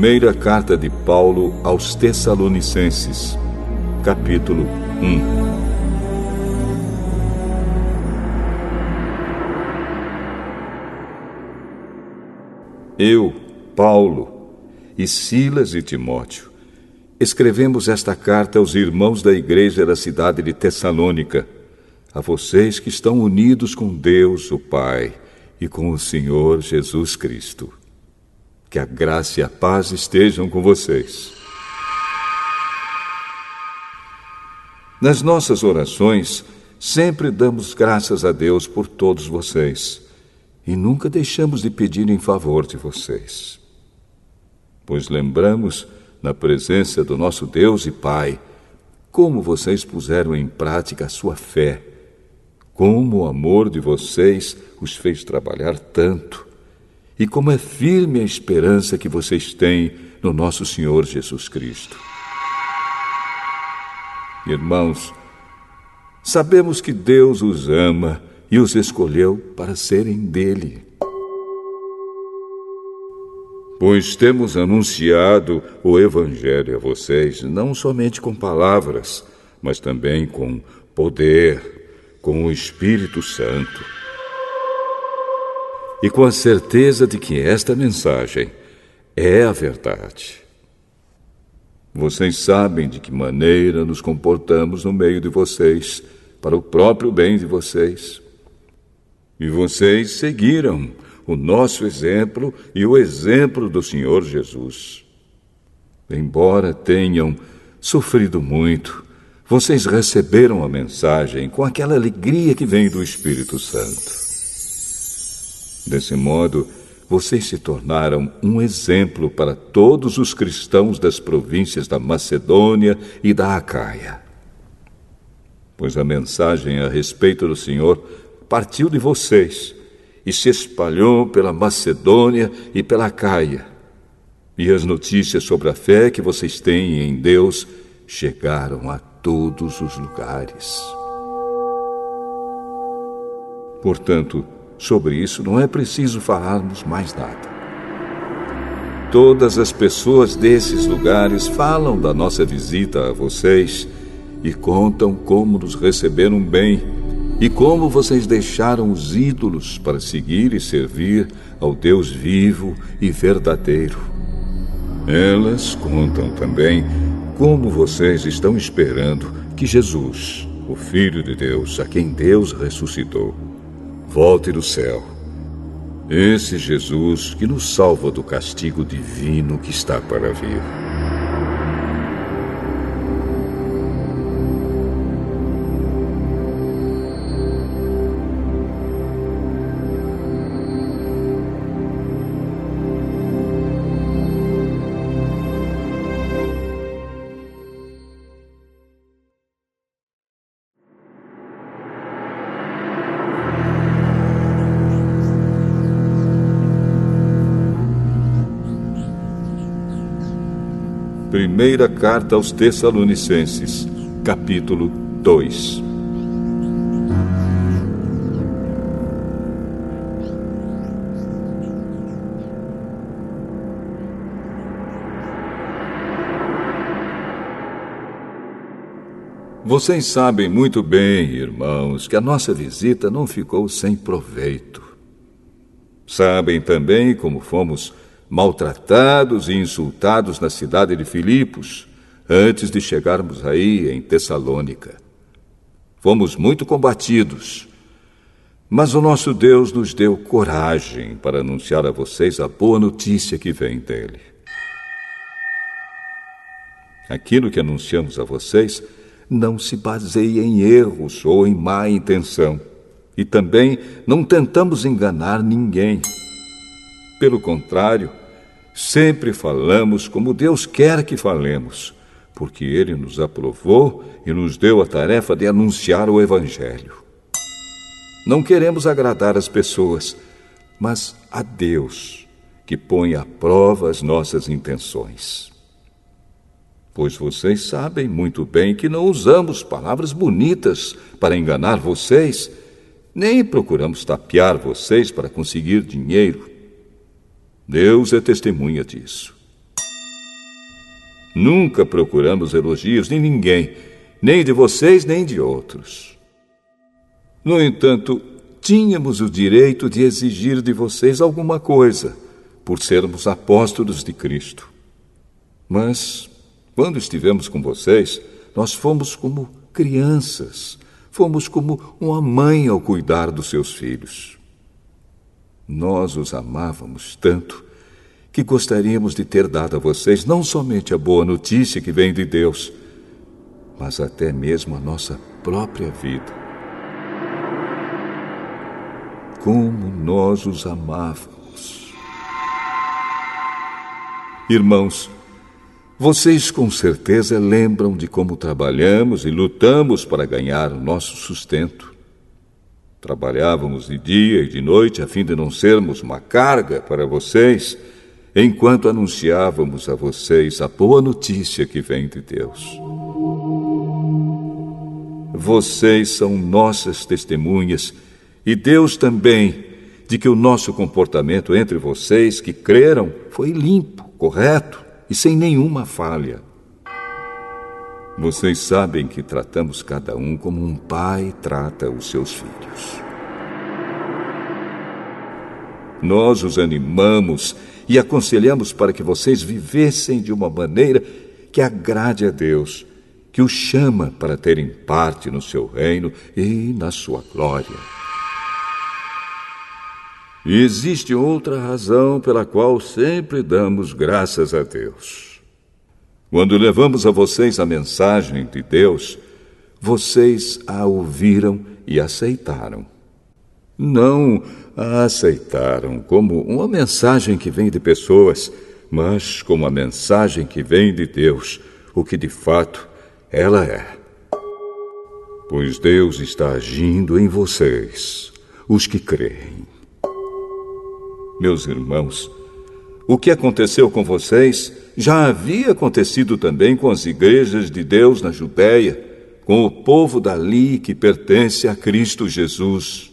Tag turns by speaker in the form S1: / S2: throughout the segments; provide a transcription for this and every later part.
S1: Primeira carta de Paulo aos Tessalonicenses, capítulo 1. Eu, Paulo, e Silas e Timóteo, escrevemos esta carta aos irmãos da igreja da cidade de Tessalônica, a vocês que estão unidos com Deus, o Pai, e com o Senhor Jesus Cristo. Que a graça e a paz estejam com vocês. Nas nossas orações, sempre damos graças a Deus por todos vocês, e nunca deixamos de pedir em favor de vocês. Pois lembramos, na presença do nosso Deus e Pai, como vocês puseram em prática a sua fé, como o amor de vocês os fez trabalhar tanto, e como é firme a esperança que vocês têm no nosso Senhor Jesus Cristo. Irmãos, sabemos que Deus os ama e os escolheu para serem dele. Pois temos anunciado o Evangelho a vocês, não somente com palavras, mas também com poder, com o Espírito Santo. E com a certeza de que esta mensagem é a verdade. Vocês sabem de que maneira nos comportamos no meio de vocês, para o próprio bem de vocês. E vocês seguiram o nosso exemplo e o exemplo do Senhor Jesus. Embora tenham sofrido muito, vocês receberam a mensagem com aquela alegria que vem do Espírito Santo. Desse modo, vocês se tornaram um exemplo para todos os cristãos das províncias da Macedônia e da Acaia. Pois a mensagem a respeito do Senhor partiu de vocês e se espalhou pela Macedônia e pela Acaia. E as notícias sobre a fé que vocês têm em Deus chegaram a todos os lugares. Portanto, sobre isso não é preciso falarmos mais nada. Todas as pessoas desses lugares falam da nossa visita a vocês e contam como nos receberam bem e como vocês deixaram os ídolos para seguir e servir ao Deus vivo e verdadeiro. Elas contam também como vocês estão esperando que Jesus, o Filho de Deus, a quem Deus ressuscitou, volte do céu. Esse Jesus que nos salva do castigo divino que está para vir. Primeira carta aos Tessalonicenses, capítulo 2. Vocês sabem muito bem, irmãos, que a nossa visita não ficou sem proveito. Sabem também como fomos maltratados e insultados na cidade de Filipos, antes de chegarmos aí em Tessalônica. Fomos muito combatidos, mas o nosso Deus nos deu coragem para anunciar a vocês a boa notícia que vem dele. Aquilo que anunciamos a vocês não se baseia em erros ou em má intenção, e também não tentamos enganar ninguém. Pelo contrário, sempre falamos como Deus quer que falemos, porque Ele nos aprovou e nos deu a tarefa de anunciar o Evangelho. Não queremos agradar as pessoas, mas a Deus, que põe à prova as nossas intenções. Pois vocês sabem muito bem que não usamos palavras bonitas para enganar vocês, nem procuramos tapear vocês para conseguir dinheiro. Deus é testemunha disso. Nunca procuramos elogios de ninguém, nem de vocês, nem de outros. No entanto, tínhamos o direito de exigir de vocês alguma coisa, por sermos apóstolos de Cristo. Mas, quando estivemos com vocês, nós fomos como crianças, fomos como uma mãe ao cuidar dos seus filhos. Nós os amávamos tanto que gostaríamos de ter dado a vocês não somente a boa notícia que vem de Deus, mas até mesmo a nossa própria vida. Como nós os amávamos. Irmãos, vocês com certeza lembram de como trabalhamos e lutamos para ganhar o nosso sustento. Trabalhávamos de dia e de noite a fim de não sermos uma carga para vocês, enquanto anunciávamos a vocês a boa notícia que vem de Deus. Vocês são nossas testemunhas, e Deus também, de que o nosso comportamento entre vocês que creram foi limpo, correto e sem nenhuma falha. Vocês sabem que tratamos cada um como um pai trata os seus filhos. Nós os animamos e aconselhamos para que vocês vivessem de uma maneira que agrade a Deus, que os chama para terem parte no seu reino e na sua glória. E existe outra razão pela qual sempre damos graças a Deus. Quando levamos a vocês a mensagem de Deus, vocês a ouviram e aceitaram. Não a aceitaram como uma mensagem que vem de pessoas, mas como a mensagem que vem de Deus, o que de fato ela é. Pois Deus está agindo em vocês, os que creem. Meus irmãos, o que aconteceu com vocês já havia acontecido também com as igrejas de Deus na Judéia, com o povo dali que pertence a Cristo Jesus.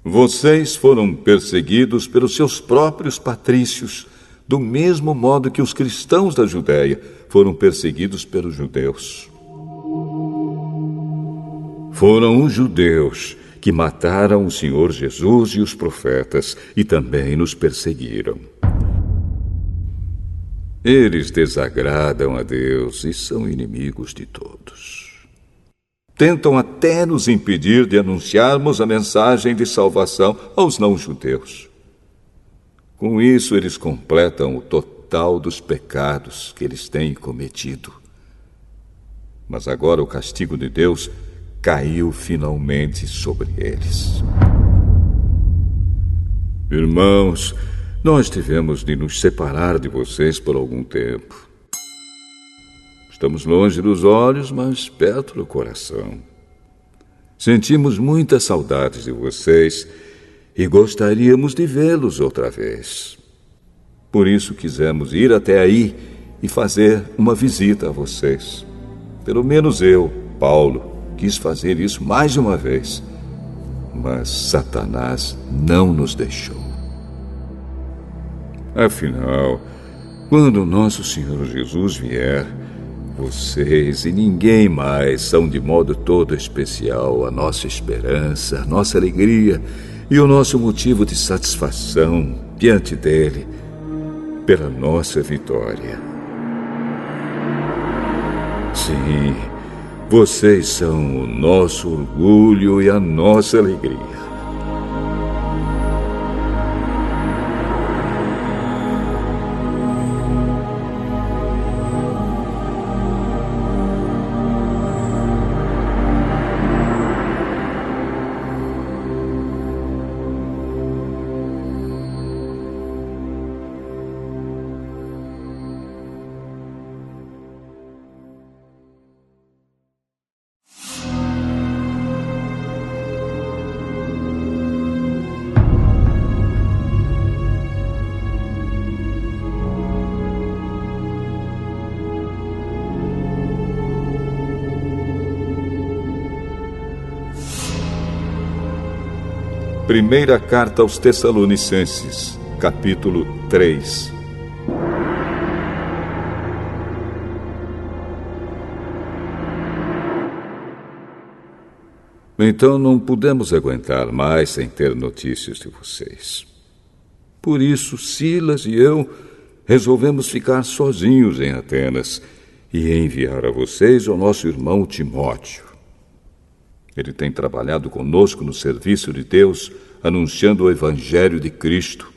S1: Vocês foram perseguidos pelos seus próprios patrícios, do mesmo modo que os cristãos da Judéia foram perseguidos pelos judeus. Foram os judeus que mataram o Senhor Jesus e os profetas e também nos perseguiram. Eles desagradam a Deus e são inimigos de todos. Tentam até nos impedir de anunciarmos a mensagem de salvação aos não-judeus. Com isso, eles completam o total dos pecados que eles têm cometido. Mas agora o castigo de Deus caiu finalmente sobre eles. Irmãos, nós tivemos de nos separar de vocês por algum tempo. Estamos longe dos olhos, mas perto do coração. Sentimos muitas saudades de vocês e gostaríamos de vê-los outra vez. Por isso quisemos ir até aí e fazer uma visita a vocês. Pelo menos eu, Paulo, quis fazer isso mais de uma vez, mas Satanás não nos deixou. Afinal, quando nosso Senhor Jesus vier, vocês e ninguém mais são de modo todo especial a nossa esperança, a nossa alegria e o nosso motivo de satisfação diante dele pela nossa vitória. Sim, vocês são o nosso orgulho e a nossa alegria. Primeira carta aos Tessalonicenses, capítulo 3. Então não pudemos aguentar mais sem ter notícias de vocês. Por isso, Silas e eu resolvemos ficar sozinhos em Atenas e enviar a vocês o nosso irmão Timóteo. Ele tem trabalhado conosco no serviço de Deus, anunciando o Evangelho de Cristo.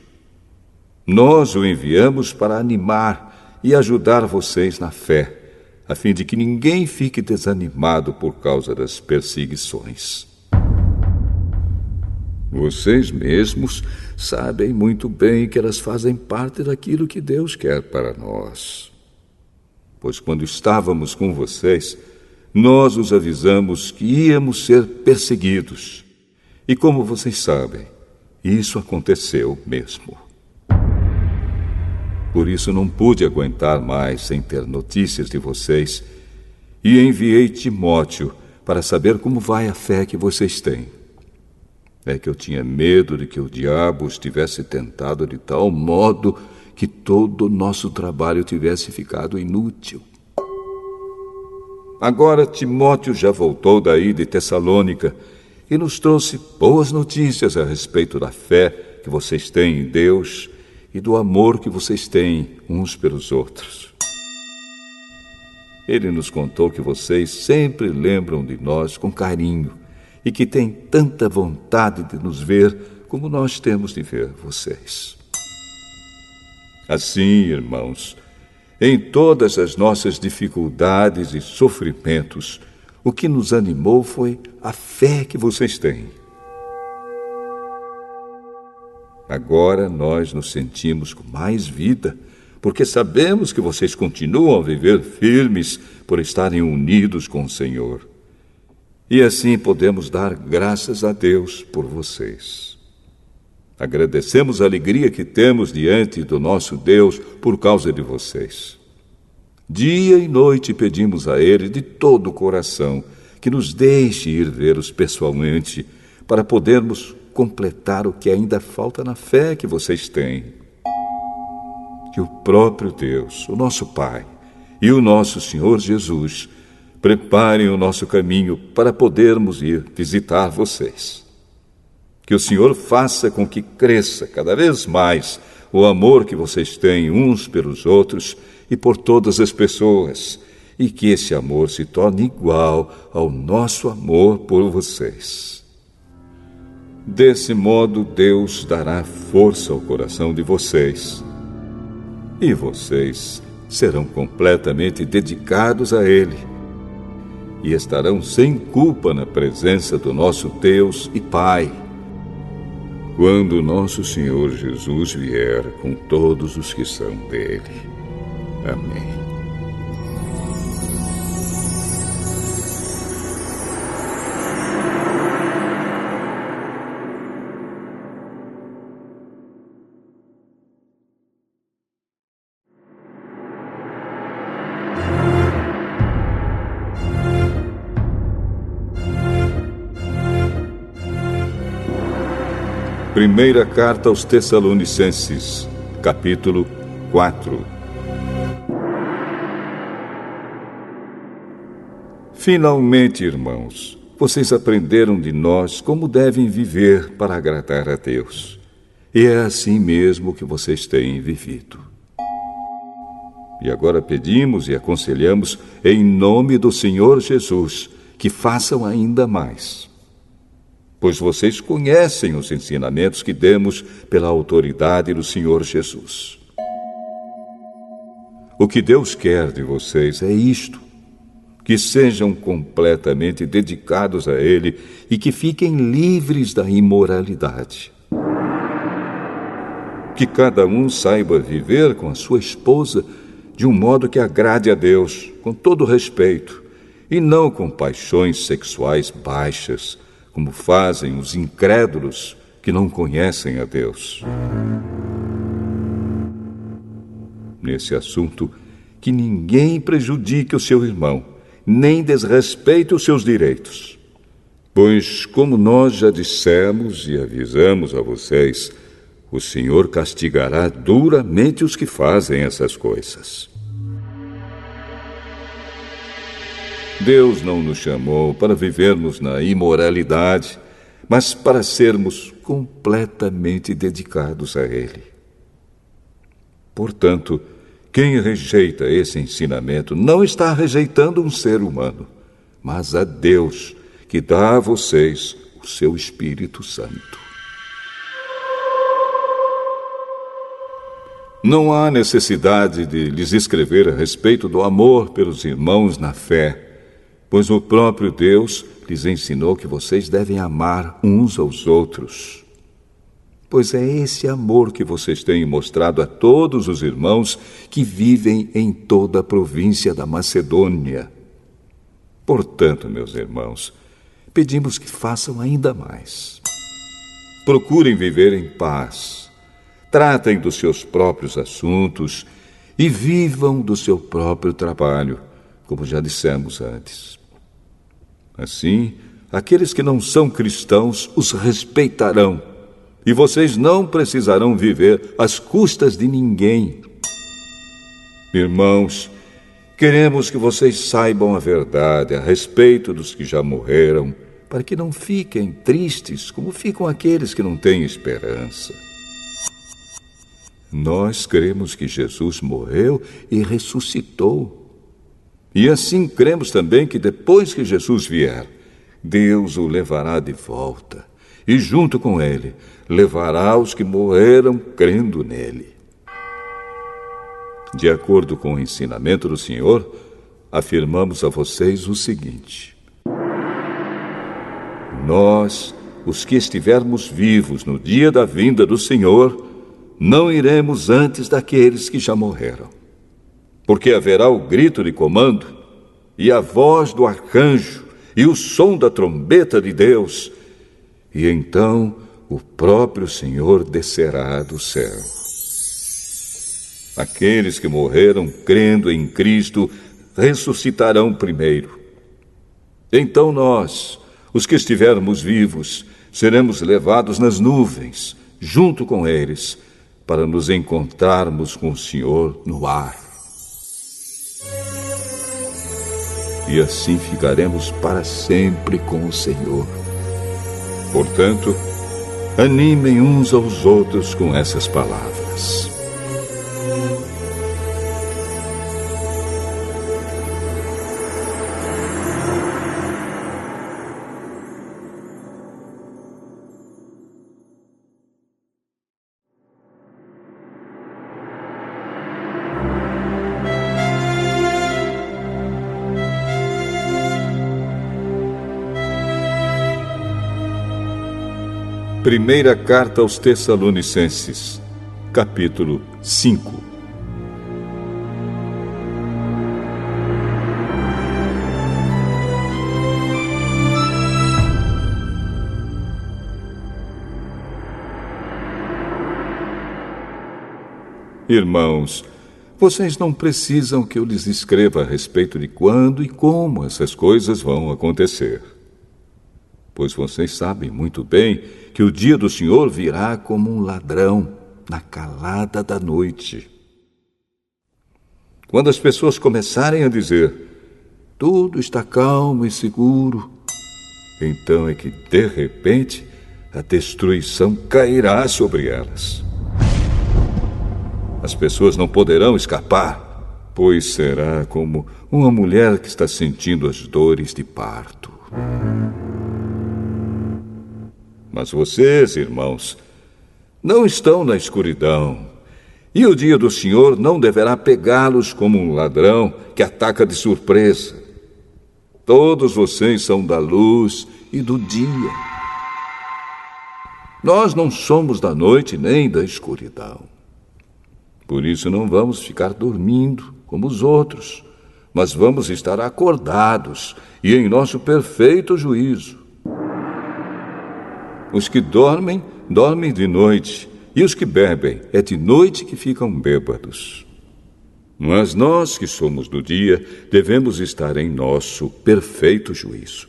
S1: Nós o enviamos para animar e ajudar vocês na fé, a fim de que ninguém fique desanimado por causa das perseguições. Vocês mesmos sabem muito bem que elas fazem parte daquilo que Deus quer para nós. Pois quando estávamos com vocês, nós os avisamos que íamos ser perseguidos. E como vocês sabem, isso aconteceu mesmo. Por isso não pude aguentar mais sem ter notícias de vocês e enviei Timóteo para saber como vai a fé que vocês têm. É que eu tinha medo de que o diabo os tivesse tentado de tal modo que todo o nosso trabalho tivesse ficado inútil. Agora Timóteo já voltou daí de Tessalônica e nos trouxe boas notícias a respeito da fé que vocês têm em Deus e do amor que vocês têm uns pelos outros. Ele nos contou que vocês sempre lembram de nós com carinho e que têm tanta vontade de nos ver como nós temos de ver vocês. Assim, irmãos, em todas as nossas dificuldades e sofrimentos, o que nos animou foi a fé que vocês têm. Agora nós nos sentimos com mais vida, porque sabemos que vocês continuam a viver firmes por estarem unidos com o Senhor. E assim podemos dar graças a Deus por vocês. Agradecemos a alegria que temos diante do nosso Deus por causa de vocês. Dia e noite pedimos a Ele de todo o coração que nos deixe ir vê-los pessoalmente para podermos completar o que ainda falta na fé que vocês têm. Que o próprio Deus, o nosso Pai e o nosso Senhor Jesus preparem o nosso caminho para podermos ir visitar vocês. Que o Senhor faça com que cresça cada vez mais o amor que vocês têm uns pelos outros e por todas as pessoas, e que esse amor se torne igual ao nosso amor por vocês. Desse modo, Deus dará força ao coração de vocês, e vocês serão completamente dedicados a Ele, e estarão sem culpa na presença do nosso Deus e Pai, quando nosso Senhor Jesus vier com todos os que são dele. Amém. Primeira carta aos Tessalonicenses, capítulo 4. Finalmente, irmãos, vocês aprenderam de nós como devem viver para agradar a Deus. E é assim mesmo que vocês têm vivido. E agora pedimos e aconselhamos, em nome do Senhor Jesus, que façam ainda mais. Pois vocês conhecem os ensinamentos que demos pela autoridade do Senhor Jesus. O que Deus quer de vocês é isto: que sejam completamente dedicados a Ele e que fiquem livres da imoralidade. Que cada um saiba viver com a sua esposa de um modo que agrade a Deus, com todo respeito, e não com paixões sexuais baixas, como fazem os incrédulos que não conhecem a Deus. Nesse assunto, que ninguém prejudique o seu irmão, nem desrespeite os seus direitos. Pois, como nós já dissemos e avisamos a vocês, o Senhor castigará duramente os que fazem essas coisas. Deus não nos chamou para vivermos na imoralidade, mas para sermos completamente dedicados a Ele. Portanto, quem rejeita esse ensinamento não está rejeitando um ser humano, mas a Deus, que dá a vocês o seu Espírito Santo. Não há necessidade de lhes escrever a respeito do amor pelos irmãos na fé, pois o próprio Deus lhes ensinou que vocês devem amar uns aos outros. Pois é esse amor que vocês têm mostrado a todos os irmãos que vivem em toda a província da Macedônia. Portanto, meus irmãos, pedimos que façam ainda mais. Procurem viver em paz, tratem dos seus próprios assuntos e vivam do seu próprio trabalho, como já dissemos antes. Assim, aqueles que não são cristãos os respeitarão, e vocês não precisarão viver às custas de ninguém. Irmãos, queremos que vocês saibam a verdade a respeito dos que já morreram, para que não fiquem tristes como ficam aqueles que não têm esperança. Nós cremos que Jesus morreu e ressuscitou. E assim cremos também que depois que Jesus vier, Deus o levará de volta, e junto com ele levará os que morreram crendo nele. De acordo com o ensinamento do Senhor, afirmamos a vocês o seguinte: nós, os que estivermos vivos no dia da vinda do Senhor, não iremos antes daqueles que já morreram. Porque haverá o grito de comando, e a voz do arcanjo, e o som da trombeta de Deus, e então o próprio Senhor descerá do céu. Aqueles que morreram crendo em Cristo ressuscitarão primeiro. Então nós, os que estivermos vivos, seremos levados nas nuvens, junto com eles, para nos encontrarmos com o Senhor no ar. E assim ficaremos para sempre com o Senhor. Portanto, animem uns aos outros com essas palavras. Primeira Carta aos Tessalonicenses, capítulo 5. Irmãos, vocês não precisam que eu lhes escreva a respeito de quando e como essas coisas vão acontecer. Pois vocês sabem muito bem que o dia do Senhor virá como um ladrão na calada da noite. Quando as pessoas começarem a dizer: tudo está calmo e seguro, então é que, de repente, a destruição cairá sobre elas. As pessoas não poderão escapar, pois será como uma mulher que está sentindo as dores de parto. Mas vocês, irmãos, não estão na escuridão, e o dia do Senhor não deverá pegá-los como um ladrão que ataca de surpresa. Todos vocês são da luz e do dia. Nós não somos da noite nem da escuridão. Por isso não vamos ficar dormindo como os outros, mas vamos estar acordados e em nosso perfeito juízo. Os que dormem, dormem de noite, e os que bebem, é de noite que ficam bêbados. Mas nós que somos do dia, devemos estar em nosso perfeito juízo.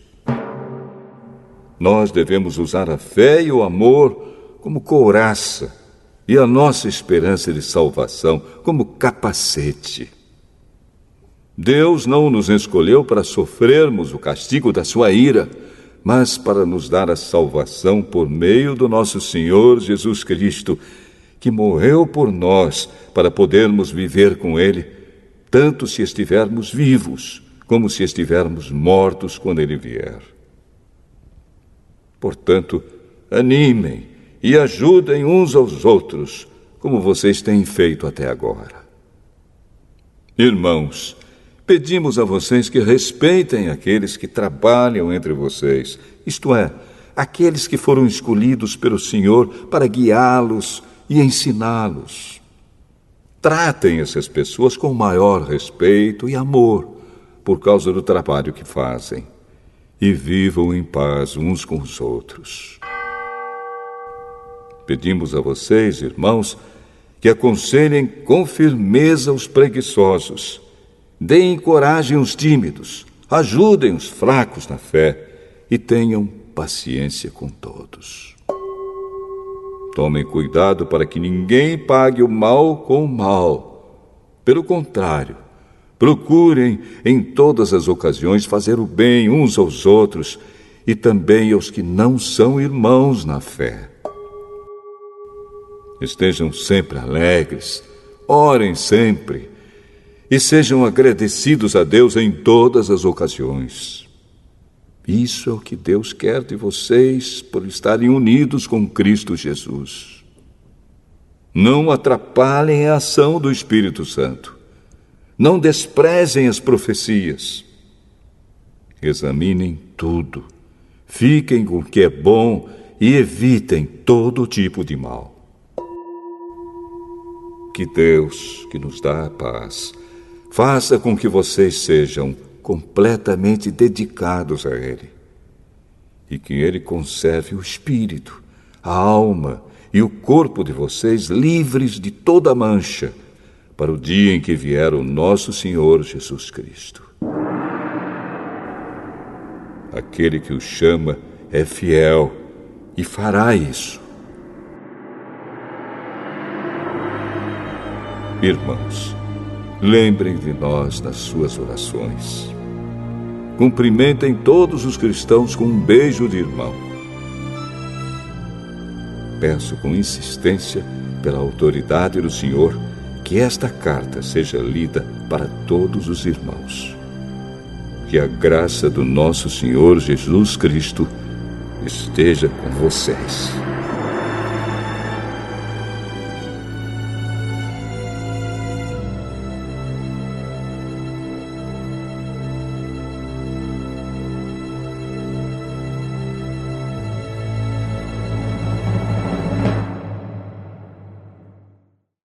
S1: Nós devemos usar a fé e o amor como couraça, e a nossa esperança de salvação como capacete. Deus não nos escolheu para sofrermos o castigo da sua ira, mas para nos dar a salvação por meio do nosso Senhor Jesus Cristo, que morreu por nós para podermos viver com Ele, tanto se estivermos vivos, como se estivermos mortos quando Ele vier. Portanto, animem e ajudem uns aos outros, como vocês têm feito até agora. Irmãos, pedimos a vocês que respeitem aqueles que trabalham entre vocês, isto é, aqueles que foram escolhidos pelo Senhor para guiá-los e ensiná-los. Tratem essas pessoas com maior respeito e amor, por causa do trabalho que fazem, e vivam em paz uns com os outros. Pedimos a vocês, irmãos, que aconselhem com firmeza os preguiçosos, deem coragem aos tímidos, ajudem os fracos na fé e tenham paciência com todos. Tomem cuidado para que ninguém pague o mal com o mal. Pelo contrário, procurem em todas as ocasiões fazer o bem uns aos outros e também aos que não são irmãos na fé. Estejam sempre alegres, orem sempre e sejam agradecidos a Deus em todas as ocasiões. Isso é o que Deus quer de vocês por estarem unidos com Cristo Jesus. Não atrapalhem a ação do Espírito Santo. Não desprezem as profecias. Examinem tudo. Fiquem com o que é bom e evitem todo tipo de mal. Que Deus, que nos dá a paz, faça com que vocês sejam completamente dedicados a Ele e que Ele conserve o espírito, a alma e o corpo de vocês livres de toda mancha para o dia em que vier o nosso Senhor Jesus Cristo. Aquele que o chama é fiel e fará isso. Irmãos, lembrem de nós nas suas orações. Cumprimentem todos os cristãos com um beijo de irmão. Peço com insistência, pela autoridade do Senhor, que esta carta seja lida para todos os irmãos. Que a graça do nosso Senhor Jesus Cristo esteja com vocês.